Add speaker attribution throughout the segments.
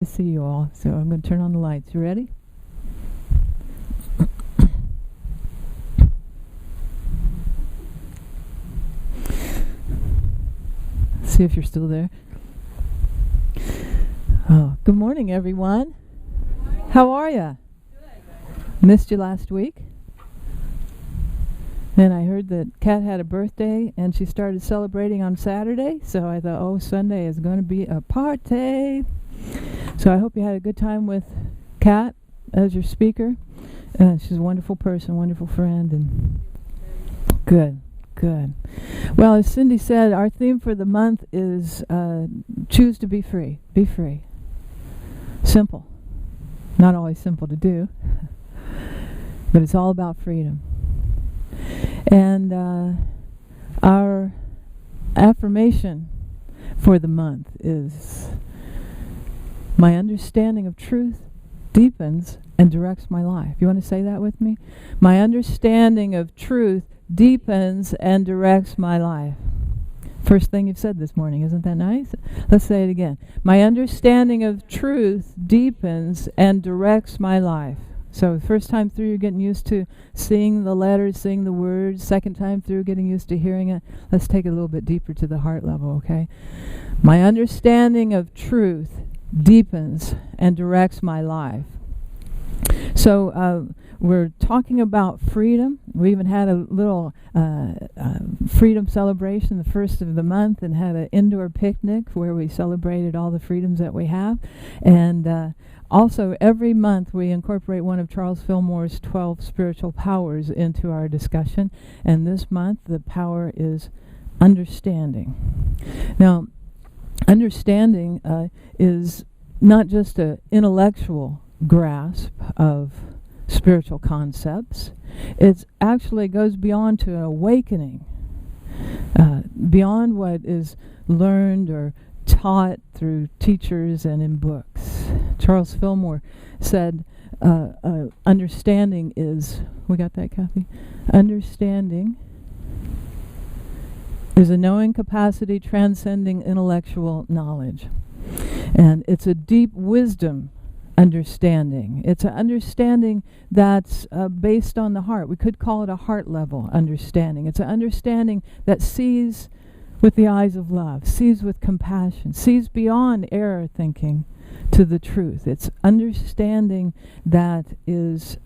Speaker 1: To see you all, so I'm going to turn on the lights. You ready? See if you're still there. Oh, good morning, everyone.
Speaker 2: Good morning.
Speaker 1: How are you?
Speaker 2: Good.
Speaker 1: Missed you last week. And I heard that Kat had a birthday and she started celebrating on Saturday, so I thought, oh, Sunday is going to be a party. So I hope you had a good time with Kat as your speaker. She's a wonderful person, wonderful friend, and good. Well, as Cindy said, our theme for the month is choose to be free. Be free. Simple. Not always simple to do, but it's all about freedom. And our affirmation for the month is, my understanding of truth deepens and directs my life. You want to say that with me? My understanding of truth deepens and directs my life. First thing you've said this morning. Isn't that nice? Let's say it again. My understanding of truth deepens and directs my life. So the first time through, you're getting used to seeing the letters, seeing the words. Second time through, getting used to hearing it. Let's take it a little bit deeper to the heart level, okay? My understanding of truth deepens and directs my life. So we're talking about freedom. We even had a little freedom celebration the first of the month and had an indoor picnic where we celebrated all the freedoms that we have. And also every month we incorporate one of Charles Fillmore's 12 spiritual powers into our discussion. And this month the power is understanding. Now, understanding is not just an intellectual grasp of spiritual concepts. It actually goes beyond to awakening, beyond what is learned or taught through teachers and in books. Charles Fillmore said, understanding is, we got that, Kathy? Understanding is a knowing capacity transcending intellectual knowledge. And it's a deep wisdom understanding. It's an understanding that's based on the heart. We could call it a heart level understanding. It's an understanding that sees with the eyes of love, sees with compassion, sees beyond error thinking to the truth. It's understanding that is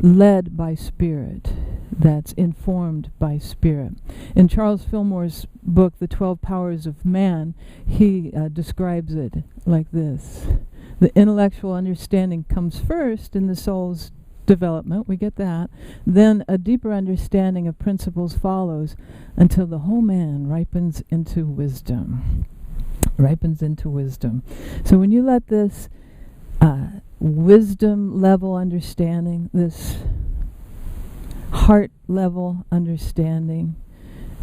Speaker 1: led by spirit, that's informed by spirit. In Charles Fillmore's book, The 12 Powers of Man, he describes it like this. The intellectual understanding comes first in the soul's development, we get that. Then a deeper understanding of principles follows until the whole man ripens into wisdom. So when you let this wisdom level understanding, this heart level understanding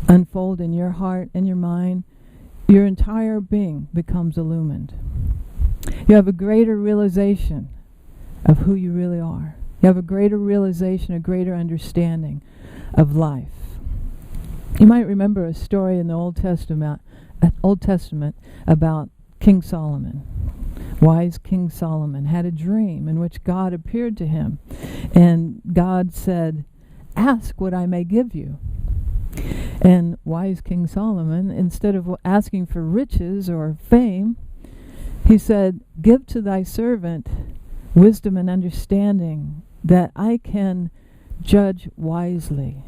Speaker 1: unfold in your heart and your mind, your entire being becomes illumined. You have a greater realization of who you really are. You have a greater realization, a greater understanding of life. You might remember a story in the Old Testament about King Solomon. Wise King Solomon had a dream in which God appeared to him, and God said, "Ask what I may give you." And wise King Solomon, instead of asking for riches or fame, he said, "Give to thy servant wisdom and understanding, that I can judge wisely."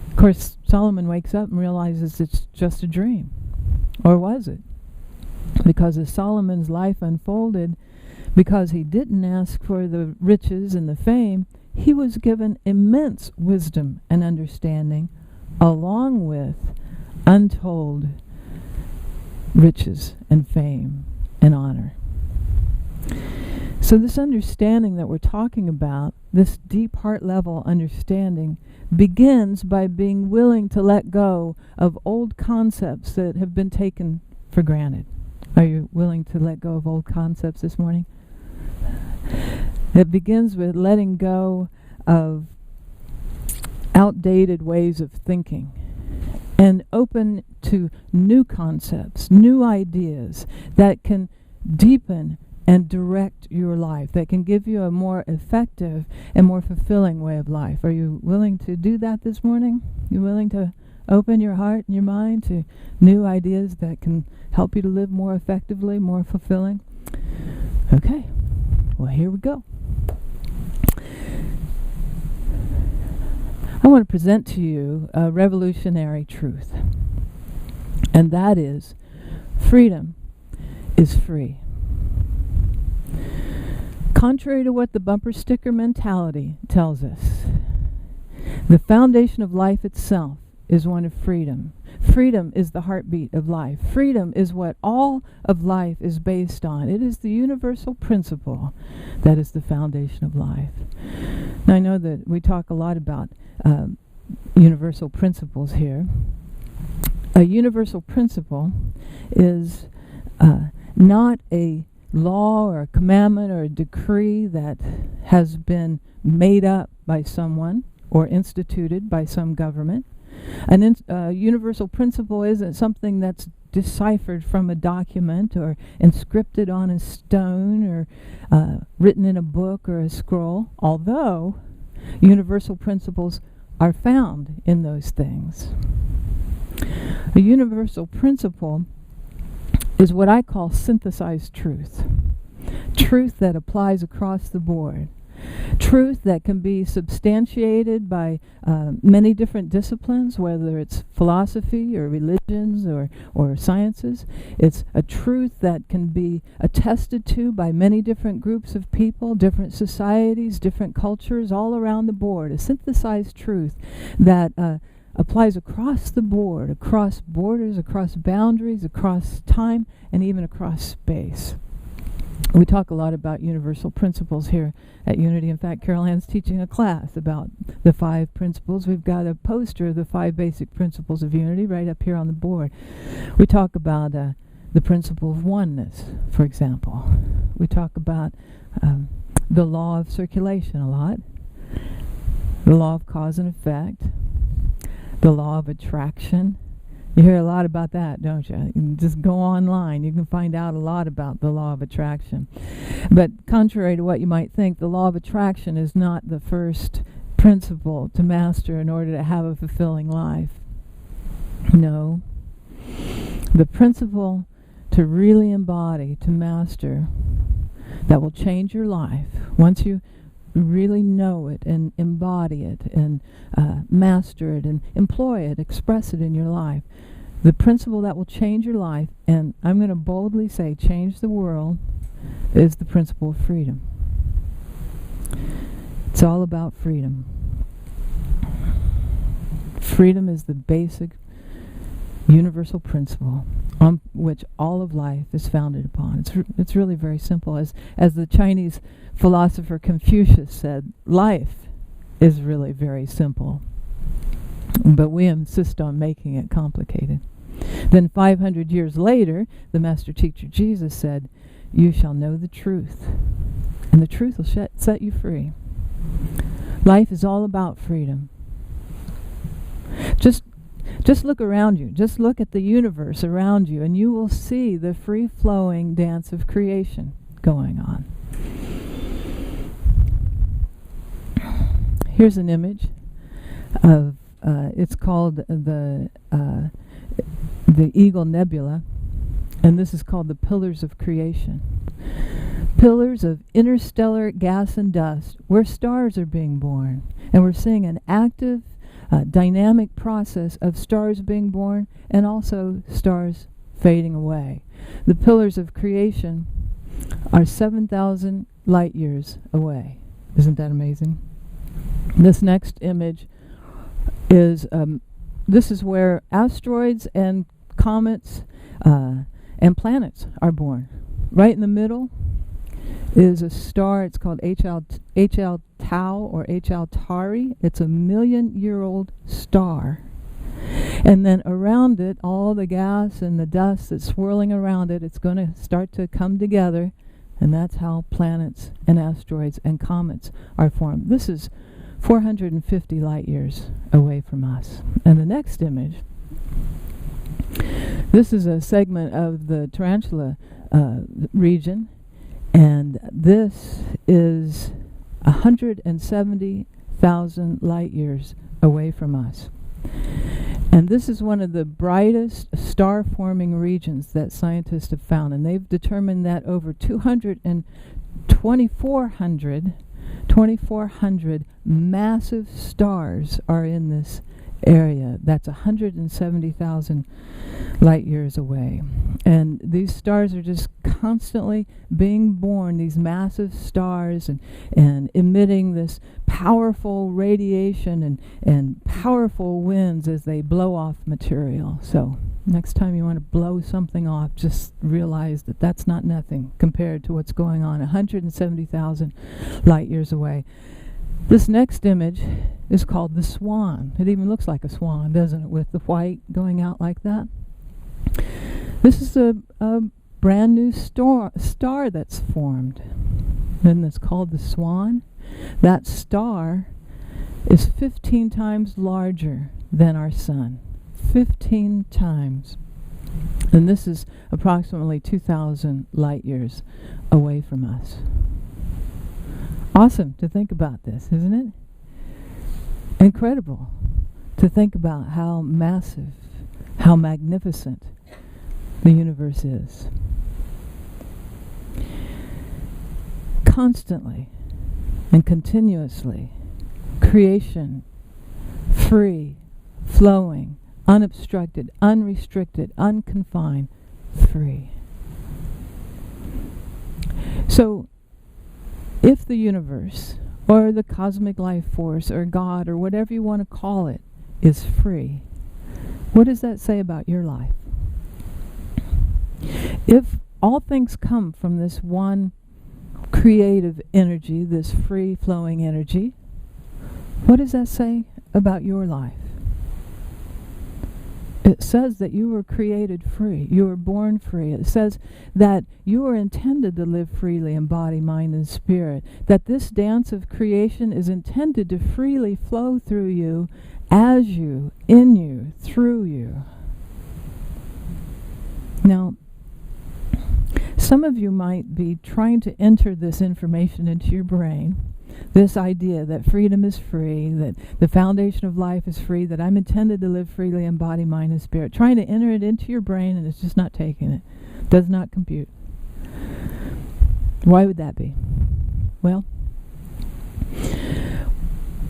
Speaker 1: Of course, Solomon wakes up and realizes it's just a dream. Or was it? Because as Solomon's life unfolded, because he didn't ask for the riches and the fame, he was given immense wisdom and understanding, along with untold riches and fame and honor. So this understanding that we're talking about, this deep heart level understanding, begins by being willing to let go of old concepts that have been taken for granted. Are you willing to let go of old concepts this morning? It begins with letting go of outdated ways of thinking and open to new concepts, new ideas that can deepen and direct your life, that can give you a more effective and more fulfilling way of life. Are you willing to do that this morning? You willing to open your heart and your mind to new ideas that can help you to live more effectively, more fulfilling? Okay, well, here we go. I want to present to you a revolutionary truth, and that is freedom is free. Contrary to what the bumper sticker mentality tells us, the foundation of life itself is one of freedom. Freedom is the heartbeat of life. Freedom is what all of life is based on. It is the universal principle that is the foundation of life. Now, I know that we talk a lot about universal principles here. A universal principle is not a law or a commandment or a decree that has been made up by someone or instituted by some government. A universal principle isn't something that's deciphered from a document or inscripted on a stone or written in a book or a scroll, although universal principles are found in those things. A universal principle is what I call synthesized truth. Truth that applies across the board. Truth that can be substantiated by many different disciplines, whether it's philosophy or religions or sciences. It's a truth that can be attested to by many different groups of people, different societies, different cultures, all around the board. A synthesized truth that applies across the board, across borders, across boundaries, across time, and even across space. We talk a lot about universal principles here at Unity. In fact, Carol Ann's teaching a class about the 5 principles. We've got a poster of the 5 basic principles of Unity right up here on the board. We talk about the principle of oneness, for example. We talk about the law of circulation a lot, the law of cause and effect, the law of attraction. You hear a lot about that, don't you? You can just go online. You can find out a lot about the law of attraction. But contrary to what you might think, the law of attraction is not the first principle to master in order to have a fulfilling life. No. The principle to really embody, to master, that will change your life once you really know it and embody it and master it and employ it, express it in your life. The principle that will change your life, and I'm going to boldly say change the world, is the principle of freedom. It's all about freedom. Freedom is the basic universal principle on which all of life is founded upon. It's really very simple. As the Chinese philosopher Confucius said, life is really very simple, but we insist on making it complicated. Then 500 years later, the master teacher Jesus said, you shall know the truth, and the truth will set you free. Life is all about freedom. Just look around you. Just look at the universe around you, and you will see the free-flowing dance of creation going on. Here's an image of, it's called the Eagle Nebula, and this is called the Pillars of Creation. Pillars of interstellar gas and dust, where stars are being born. And we're seeing an active, dynamic process of stars being born and also stars fading away. The pillars of creation are 7,000 light years away. Isn't that amazing? This next image is, this is where asteroids and comets and planets are born. Right in the middle is a star. It's called HL Tau or HL Tauri. It's a 1,000,000-year-old star. And then around it, all the gas and the dust that's swirling around it, it's going to start to come together, and that's how planets and asteroids and comets are formed. This is 450 light years away from us. And the next image This is a segment of the tarantula region, and this is 170,000 light years away from us. And this is one of the brightest star-forming regions that scientists have found, and they've determined that over 2,400 massive stars are in this area. That's 170,000 light years away. And these stars are just constantly being born, these massive stars, and emitting this powerful radiation and powerful winds as they blow off material. So next time you want to blow something off, just realize that that's not nothing compared to what's going on 170,000 light years away. This next image is called the swan. It even looks like a swan, doesn't it, with the white going out like that? This is a brand new star that's formed, and it's called the swan. That star is 15 times larger than our sun. 15 times. And this is approximately 2,000 light years away from us. Awesome to think about this, isn't it? Incredible to think about how massive, how magnificent the universe is. Constantly and continuously, creation, free, flowing, unobstructed, unrestricted, unconfined, free. So, if the universe, or the cosmic life force, or God, or whatever you want to call it, is free, what does that say about your life? If all things come from this one creative energy, this free-flowing energy, what does that say about your life? It says that you were created free. You were born free. It says that you were intended to live freely in body, mind, and spirit. That this dance of creation is intended to freely flow through you, as you, in you, through you. Now, some of you might be trying to enter this information into your brain. This idea that freedom is free, that the foundation of life is free, that I'm intended to live freely in body, mind, and spirit. Trying to enter it into your brain, and it's just not taking it. Does not compute. Why would that be? Well,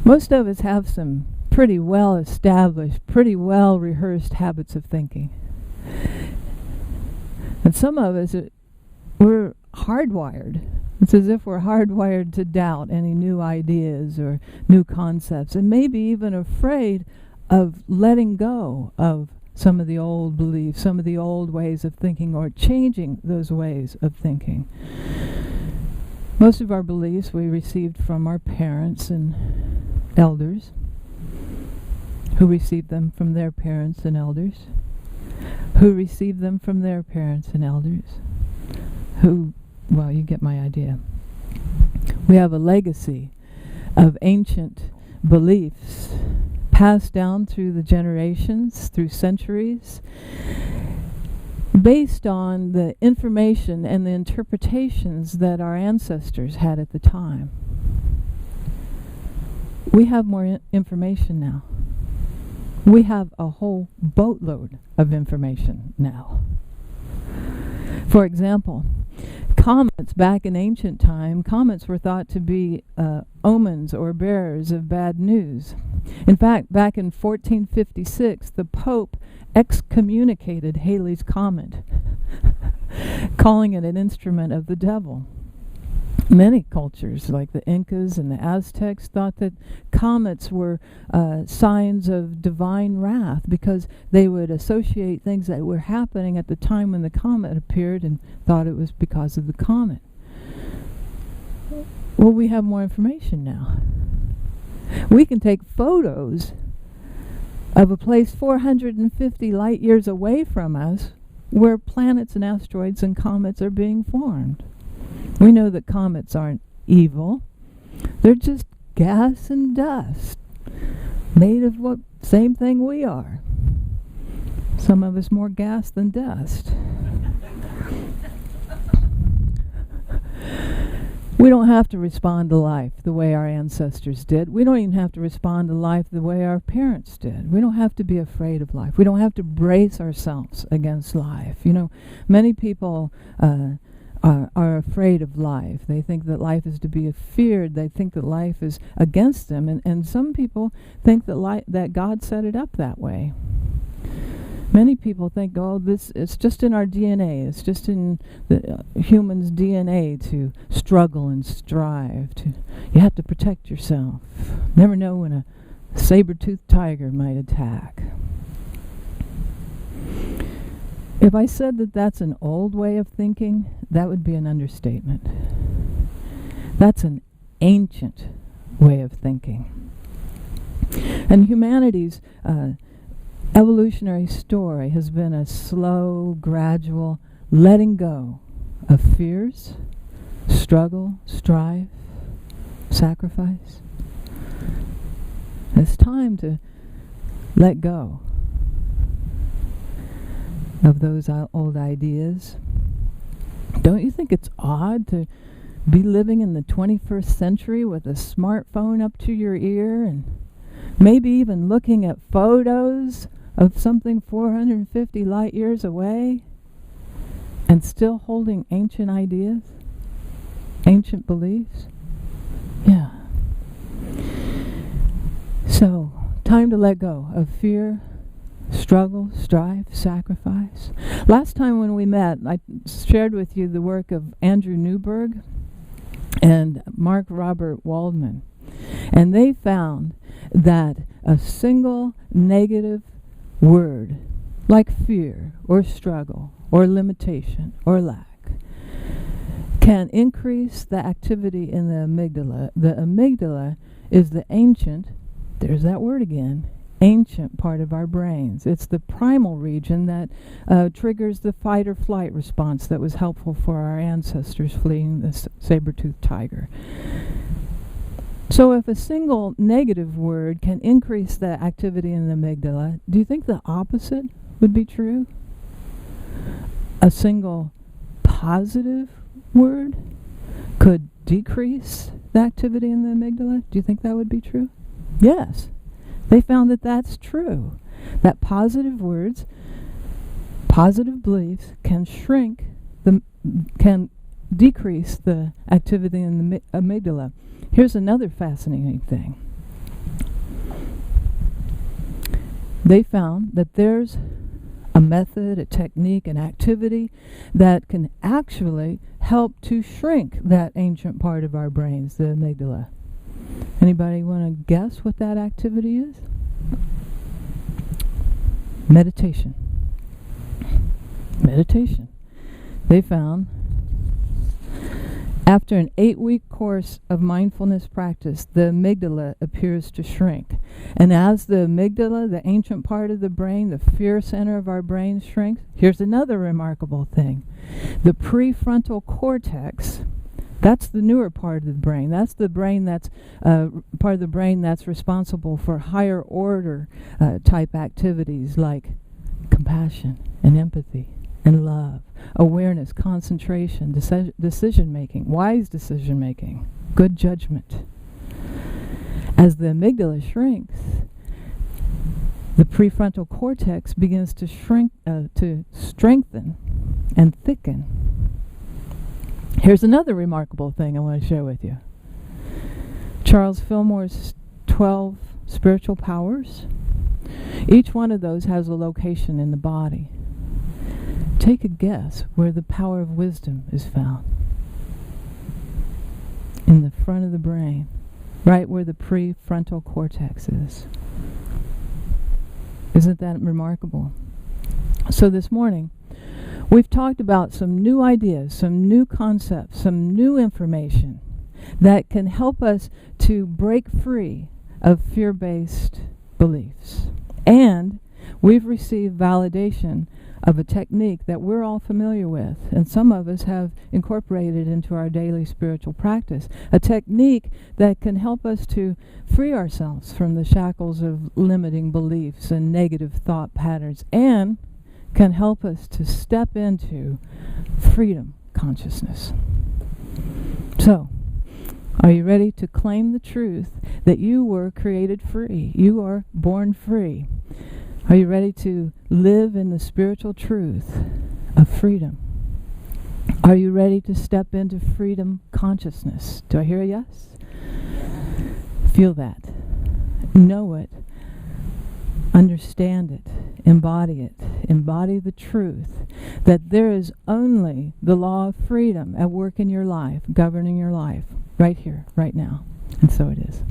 Speaker 1: most of us have some pretty well established, pretty well rehearsed habits of thinking. And some of us, we're hardwired. It's as if we're hardwired to doubt any new ideas or new concepts, and maybe even afraid of letting go of some of the old beliefs, some of the old ways of thinking, or changing those ways of thinking. Most of our beliefs we received from our parents and elders, who received them from their parents and elders, who received them from their parents and elders, well, you get my idea. We have a legacy of ancient beliefs passed down through the generations, through centuries, based on the information and the interpretations that our ancestors had at the time. We have more information now. We have a whole boatload of information now. For example, comets, back in ancient time, comets were thought to be omens or bearers of bad news. In fact, back in 1456, the Pope excommunicated Halley's Comet, calling it an instrument of the devil. Many cultures, like the Incas and the Aztecs, thought that comets were signs of divine wrath, because they would associate things that were happening at the time when the comet appeared and thought it was because of the comet. Well, we have more information now. We can take photos of a place 450 light years away from us where planets and asteroids and comets are being formed. We know that comets aren't evil. They're just gas and dust, made of what same thing we are. Some of us more gas than dust. We don't have to respond to life the way our ancestors did. We don't even have to respond to life the way our parents did. We don't have to be afraid of life. We don't have to brace ourselves against life. You know, many people are afraid of life. They think that life is to be feared. They think that life is against them. And some people think that God set it up that way. Many people think, oh, it's just in our DNA. It's just in the human's DNA to struggle and strive. You have to protect yourself. Never know when a saber-toothed tiger might attack. If I said that that's an old way of thinking, that would be an understatement. That's an ancient way of thinking. And humanity's evolutionary story has been a slow, gradual letting go of fears, struggle, strife, sacrifice. It's time to let go of those old ideas. Don't you think it's odd to be living in the 21st century with a smartphone up to your ear and maybe even looking at photos of something 450 light years away and still holding ancient ideas, ancient beliefs? Yeah. So, time to let go of fear, struggle, strife, sacrifice. Last time when we met, I shared with you the work of Andrew Newberg and Mark Robert Waldman. And they found that a single negative word, like fear or struggle or limitation or lack, can increase the activity in the amygdala. The amygdala is the ancient, there's that word again, ancient part of our brains. It's the primal region that triggers the fight or flight response that was helpful for our ancestors fleeing the saber-toothed tiger. So if a single negative word can increase the activity in the amygdala, do you think the opposite would be true? A single positive word could decrease the activity in the amygdala? Do you think that would be true? Yes. They found that that's true. That positive words, positive beliefs can can decrease the activity in the amygdala. Here's another fascinating thing. They found that there's a method, a technique, an activity that can actually help to shrink that ancient part of our brains, the amygdala. Anybody want to guess what that activity is? Meditation. Meditation. They found after an 8-week course of mindfulness practice, the amygdala appears to shrink. And as the amygdala, the ancient part of the brain, the fear center of our brain shrinks, here's another remarkable thing. The prefrontal cortex, that's the newer part of the brain. That's the brain that's part of the brain that's responsible for higher order type activities like compassion and empathy and love, awareness, concentration, decision making, wise decision making, good judgment. As the amygdala shrinks, the prefrontal cortex begins to shrink, to strengthen and thicken. Here's another remarkable thing I want to share with you. Charles Fillmore's 12 spiritual powers. Each one of those has a location in the body. Take a guess where the power of wisdom is found. In the front of the brain, right where the prefrontal cortex is. Isn't that remarkable? So this morning, we've talked about some new ideas, some new concepts, some new information that can help us to break free of fear-based beliefs. And we've received validation of a technique that we're all familiar with, and some of us have incorporated into our daily spiritual practice. A technique that can help us to free ourselves from the shackles of limiting beliefs and negative thought patterns, and can help us to step into freedom consciousness. So, are you ready to claim the truth that you were created free? You are born free. Are you ready to live in the spiritual truth of freedom? Are you ready to step into freedom consciousness? Do I hear a yes? Feel that. Know it. Understand it. Embody it. Embody the truth that there is only the law of freedom at work in your life, governing your life, right here, right now. And so it is.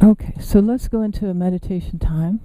Speaker 1: Okay, so let's go into a meditation time.